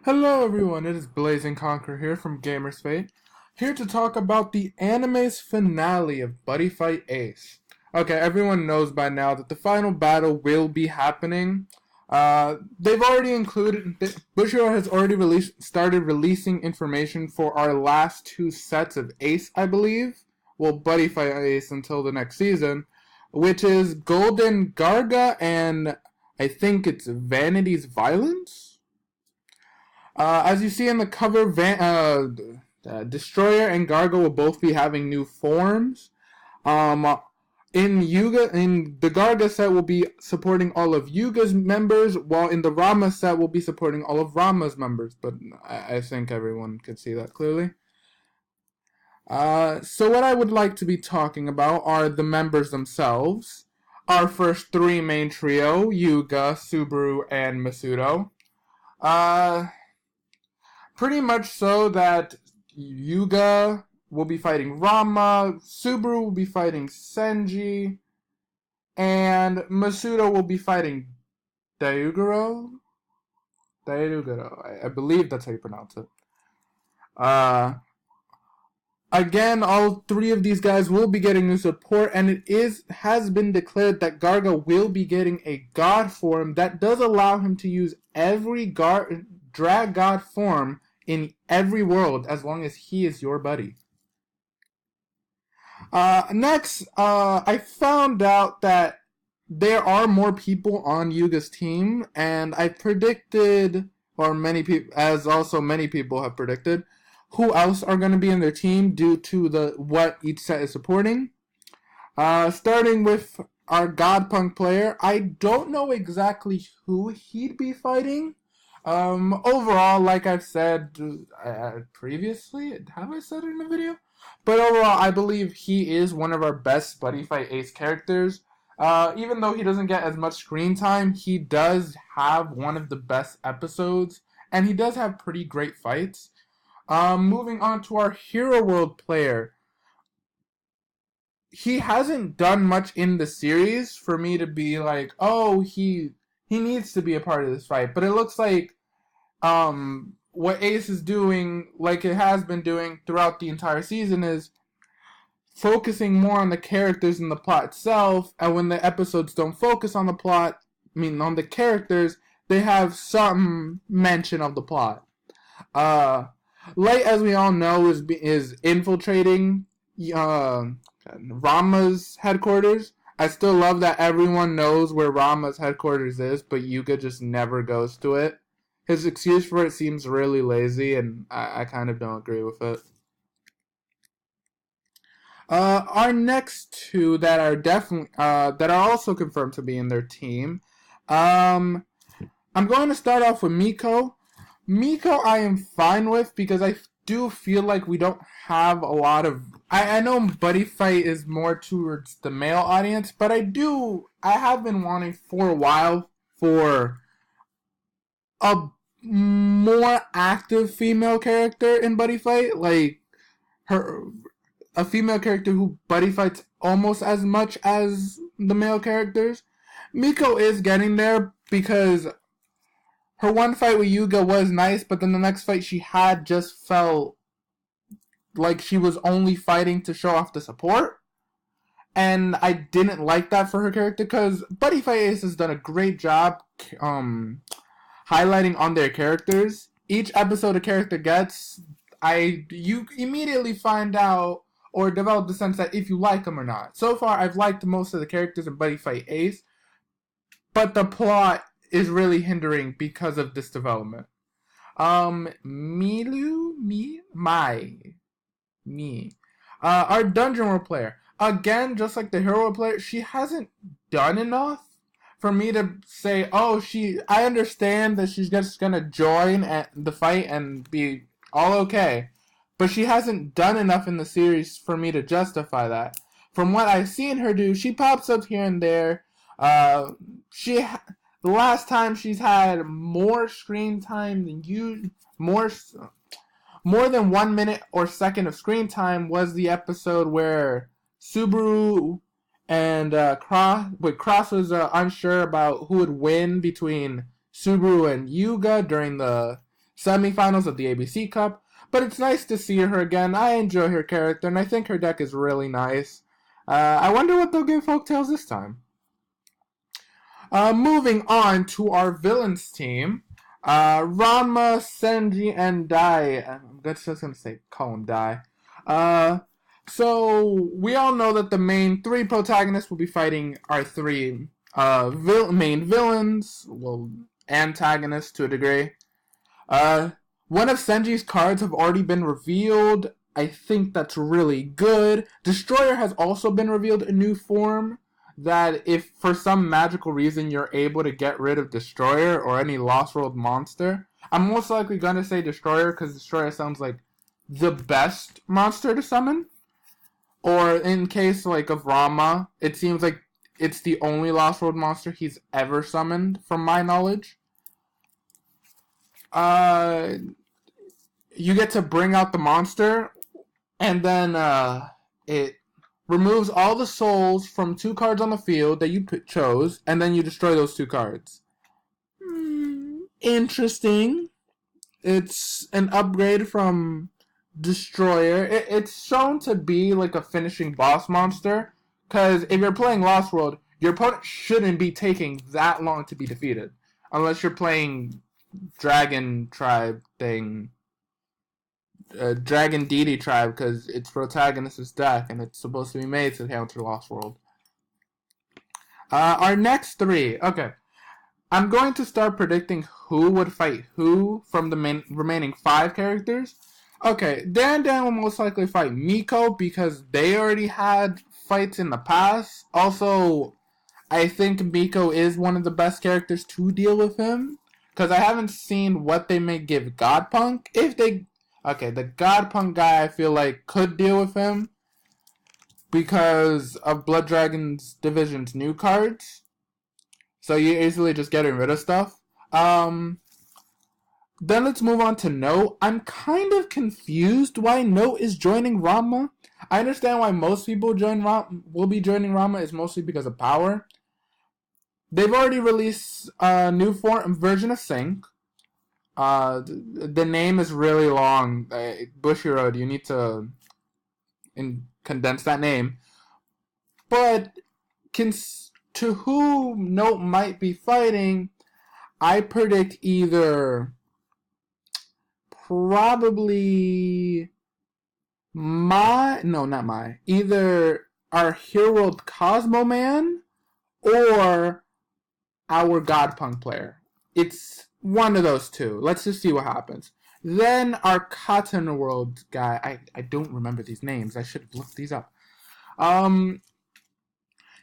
Hello everyone, it is Blazing Conqueror here from Gamersfate, here to talk about the anime's finale of Buddyfight Ace. Okay, everyone knows by now that the final battle will be happening. They've already included, Bushiroad has already started releasing information for our last two sets of Ace, I believe. Well, Buddyfight Ace until the next season, which is Golden Garga and I think it's Vanity's Violence? As you see in the cover, Destroyer and Gargo will both be having new forms. Um, in the Garga set will be supporting all of Yuga's members, while in the Rama set will be supporting all of Rama's members. But I think everyone can see that clearly. So what I would like to be talking about are the members themselves. Our first three main trio: Yuga, Subaru, and Masudo. Uh, Pretty much so that Yuga will be fighting Rama, Subaru will be fighting Senji, and Masudo will be fighting Daiguro. I believe that's how you pronounce it. Uh, Again, all three of these guys will be getting new support, and has been declared that Garga will be getting a god form that does allow him to use every drag god form in every world as long as he is your buddy. Next, I found out that there are more people on Yuga's team, and I predicted, or many people, as also many people have predicted, who else are going to be in their team due to what each set is supporting. Starting with our Godpunk player, I don't know exactly who he'd be fighting. Overall, like I've said previously, have I said it in the video? But overall, I believe he is one of our best Buddyfight Ace characters. Even though he doesn't get as much screen time, he does have one of the best episodes, and he does have pretty great fights. Moving on to our Hero World player. He hasn't done much in the series for me to be like, oh, he needs to be a part of this fight. But it looks like what Ace is doing, like it has been doing throughout the entire season, is focusing more on the characters and the plot itself. And when the episodes don't focus on the plot, on the characters, they have some mention of the plot. Light, as we all know, is infiltrating Rama's headquarters. I still love that everyone knows where Rama's headquarters is, but Yuga just never goes to it. His excuse for it seems really lazy, and I kind of don't agree with it. Our next two that are definitely that are also confirmed to be in their team. I'm going to start off with Miko. Miko I am fine with because I do feel like we don't have a lot of... I know Buddyfight is more towards the male audience, but I have been wanting for a while for a more active female character in Buddyfight. Like, a female character who Buddyfights almost as much as the male characters. Miko is getting there because her one fight with Yuga was nice, but then the next fight she had just felt like she was only fighting to show off the support. And I didn't like that for her character because Buddyfight Ace has done a great job highlighting on their characters. Each episode a character gets, you immediately find out or develop the sense that if you like them or not. So far, I've liked most of the characters in Buddyfight Ace, but the plot is really hindering because of this development. Our dungeon role player. Again, just like the hero player, she hasn't done enough for me to say, oh, I understand that she's just gonna join at the fight and be all okay. But she hasn't done enough in the series for me to justify that. From what I've seen her do, she pops up here and there. The last time she's had more screen time than more than 1 minute or second of screen time was the episode where Subaru and Cross was unsure about who would win between Subaru and Yuga during the semifinals of the ABC Cup, but it's nice to see her again. I enjoy her character, and I think her deck is really nice. I wonder what they'll give Folktales this time. Moving on to our villains team. Ranma, Senji, and Dai. I'm just going to call him Dai. So, we all know that the main three protagonists will be fighting our three main villains, well, antagonists to a degree. One of Senji's cards have already been revealed. I think that's really good. Destroyer has also been revealed in new form. That if for some magical reason you're able to get rid of Destroyer or any Lost World monster, I'm most likely going to say Destroyer because Destroyer sounds like the best monster to summon. Or in case like of Rama, it seems like it's the only Lost World monster he's ever summoned from my knowledge. You get to bring out the monster and then it removes all the souls from 2 cards on the field that you chose, and then you destroy those 2 cards. Interesting. It's an upgrade from Destroyer. It's shown to be like a finishing boss monster, because if you're playing Lost World, your opponent shouldn't be taking that long to be defeated, unless you're playing Dragon Tribe thing. Dragon Deity Tribe, because its protagonist's deck, and it's supposed to be made to counter Lost World. Our next 3. Okay. I'm going to start predicting who would fight who from the remaining 5 characters. Okay, Dan will most likely fight Miko because they already had fights in the past. Also, I think Miko is one of the best characters to deal with him, because I haven't seen what they may give Godpunk. Okay, the Godpunk guy I feel like could deal with him because of Blood Dragon's Division's new cards. So you're easily just getting rid of stuff. Then let's move on to No. I'm kind of confused why No is joining Ranma. I understand why most people will be joining Ranma is mostly because of power. They've already released a new version of Sync. The name is really long. Bushiroad, you need to condense that name. But to who Note might be fighting, I predict either probably either our Hero World Cosmo Man or our Godpunk player. It's one of those 2. Let's just see what happens. Then our Cotton World guy. I don't remember these names. I should have looked these up.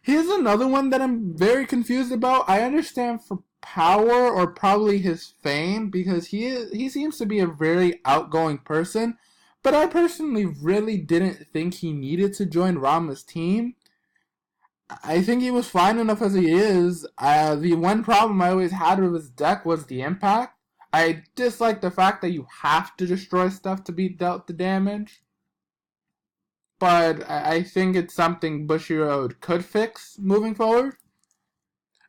Here's another one that I'm very confused about. I understand for power or probably his fame because he seems to be a very outgoing person. But I personally really didn't think he needed to join Ranma's team. I think he was fine enough as he is. The one problem I always had with his deck was the impact. I dislike the fact that you have to destroy stuff to be dealt the damage. But I think it's something Bushiroad could fix moving forward.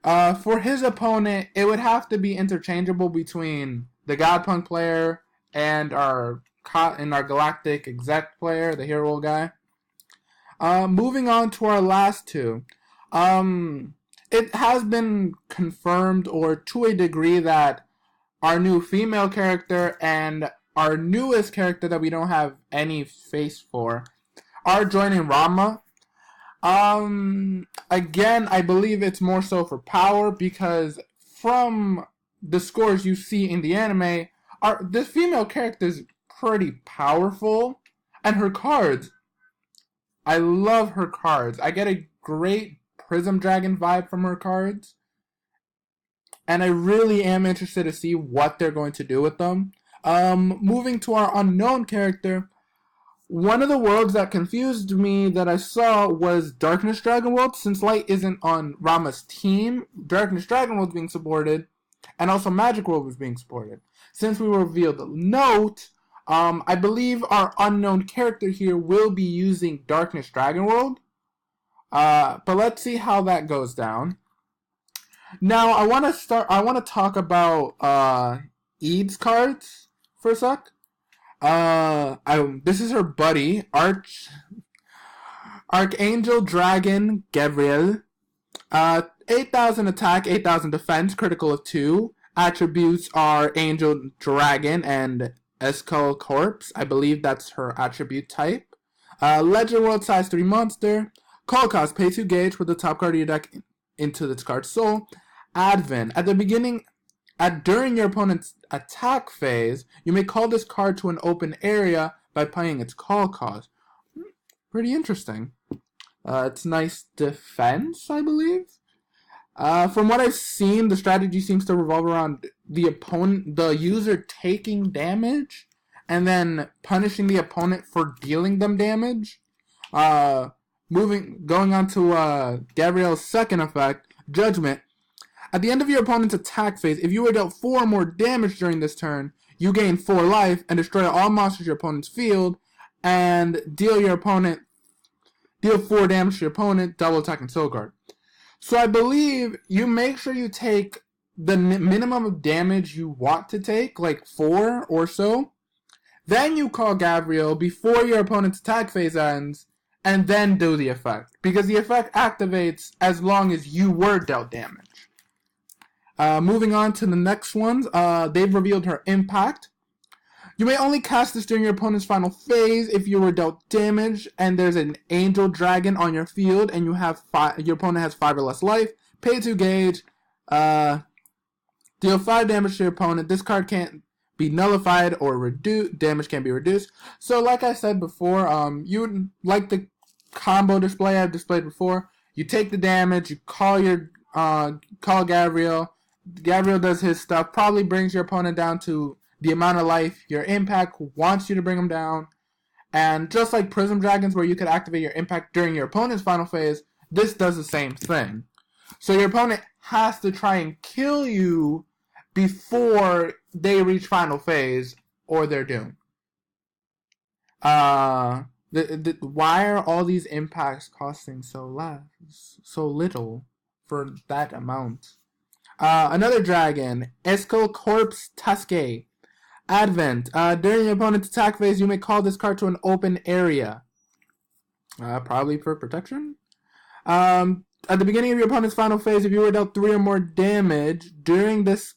For his opponent, it would have to be interchangeable between the Godpunk player and our Galactic Exec player, the Hero guy. Moving on to our last 2. It has been confirmed, or to a degree, that our new female character and our newest character that we don't have any face for are joining Ranma. Again, I believe it's more so for power because from the scores you see in the anime, this female character is pretty powerful, and her cards, I love her cards. I get a great Prism Dragon vibe from her cards, and I really am interested to see what they're going to do with them. Moving to our unknown character, one of the worlds that confused me that I saw was Darkness Dragon World. Since Light isn't on Ranma's team, Darkness Dragon World is being supported, and also Magic World was being supported. Since we revealed the Note, I believe our unknown character here will be using Darkness Dragon World. But let's see how that goes down. Now, I want to talk about Eid's cards. for a sec. This is her buddy, Archangel Dragon Gabriel. 8,000 attack, 8,000 defense, critical of 2. Attributes are Angel Dragon and Eskull Corpse. I believe that's her attribute type. Legend World size 3 monster. Call cost, pay 2 gauge with the top card of your deck into this card's soul. Advent. During your opponent's attack phase, you may call this card to an open area by paying its call cost. Pretty interesting. It's nice defense, I believe. From what I've seen, the strategy seems to revolve around the user taking damage and then punishing the opponent for dealing them damage. Going on to Gabrielle's second effect, Judgment. At the end of your opponent's attack phase, if you were dealt 4 or more damage during this turn, you gain 4 life and destroy all monsters in your opponent's field and deal 4 damage to your opponent, double attack and soul guard. So I believe you make sure you take the minimum of damage you want to take, like 4 or so. Then you call Gabriel before your opponent's attack phase ends, and then do the effect. Because the effect activates as long as you were dealt damage. Moving on to the next ones, they've revealed her impact. You may only cast this during your opponent's final phase if you were dealt damage and there's an Angel Dragon on your field and your opponent has 5 or less life. Pay 2 gauge. Deal 5 damage to your opponent. This card can't be nullified or reduced. Damage can be reduced. So like I said before, you like the combo display I've displayed before. You take the damage, you call Gabriel. Gabriel does his stuff, probably brings your opponent down to the amount of life your impact wants you to bring them down. And just like Prism Dragons, where you could activate your impact during your opponent's final phase, this does the same thing. So your opponent has to try and kill you before they reach final phase, or they're doomed. Why are all these impacts costing so little for that amount? Another dragon, Eskull Corpse Tuske. Advent. During your opponent's attack phase, you may call this card to an open area. Probably for protection. At the beginning of your opponent's final phase, if you were dealt 3 or more damage during this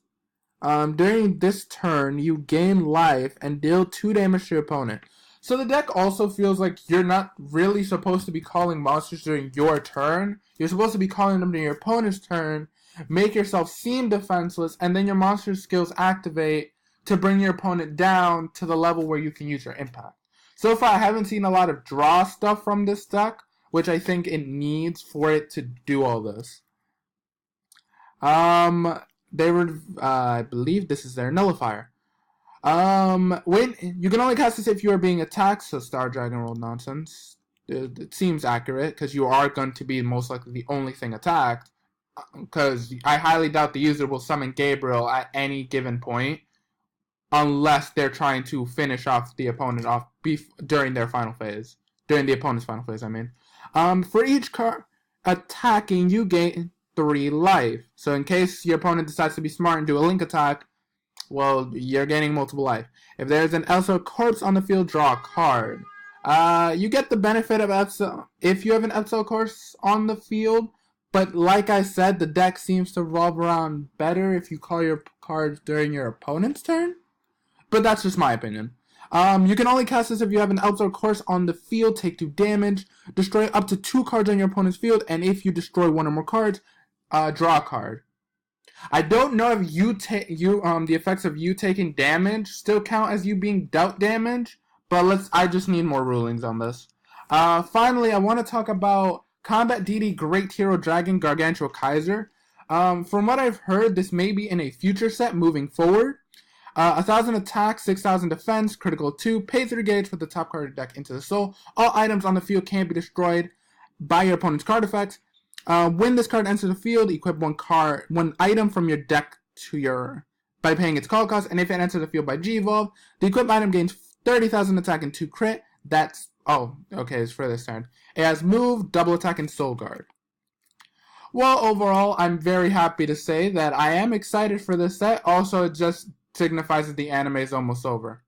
turn, you gain life and deal 2 damage to your opponent. So the deck also feels like you're not really supposed to be calling monsters during your turn. You're supposed to be calling them during your opponent's turn, make yourself seem defenseless, and then your monster skills activate to bring your opponent down to the level where you can use your impact. So far, I haven't seen a lot of draw stuff from this deck, which I think it needs for it to do all this. I believe this is their nullifier. When you can only cast this if you are being attacked, so Star Dragon rolled nonsense. It seems accurate, because you are going to be most likely the only thing attacked, because I highly doubt the user will summon Gabriel at any given point, unless they're trying to finish off the opponent during their final phase. During the opponent's final phase, I mean. For each card attacking, you gain 3 life. So in case your opponent decides to be smart and do a link attack, well, you're gaining multiple life. If there's an Eskull Corpse on the field, draw a card. You get the benefit of if you have an Eskull Corpse on the field, but like I said, the deck seems to revolve around better if you call your cards during your opponent's turn. But that's just my opinion. You can only cast this if you have an Eskull Corpse on the field, take 2 damage, destroy up to 2 cards on your opponent's field, and if you destroy 1 or more cards, draw a card. I don't know if the effects of you taking damage still count as you being dealt damage, but I just need more rulings on this. Finally, I want to talk about Combat DD Great Hero Dragon Gargantua Kaiser. From what I've heard, this may be in a future set moving forward. 1,000 attack, 6,000 defense, critical 2, pay 3 gauge with the top card of the deck into the soul. All items on the field can't be destroyed by your opponent's card effects. When this card enters the field, equip one item from your deck by paying its call cost, and if it enters the field by G-Evolve, the equipped item gains 30,000 attack and 2 crit. It's for this turn. It has move, double attack, and soul guard. Well, overall, I'm very happy to say that I am excited for this set. Also, it just signifies that the anime is almost over.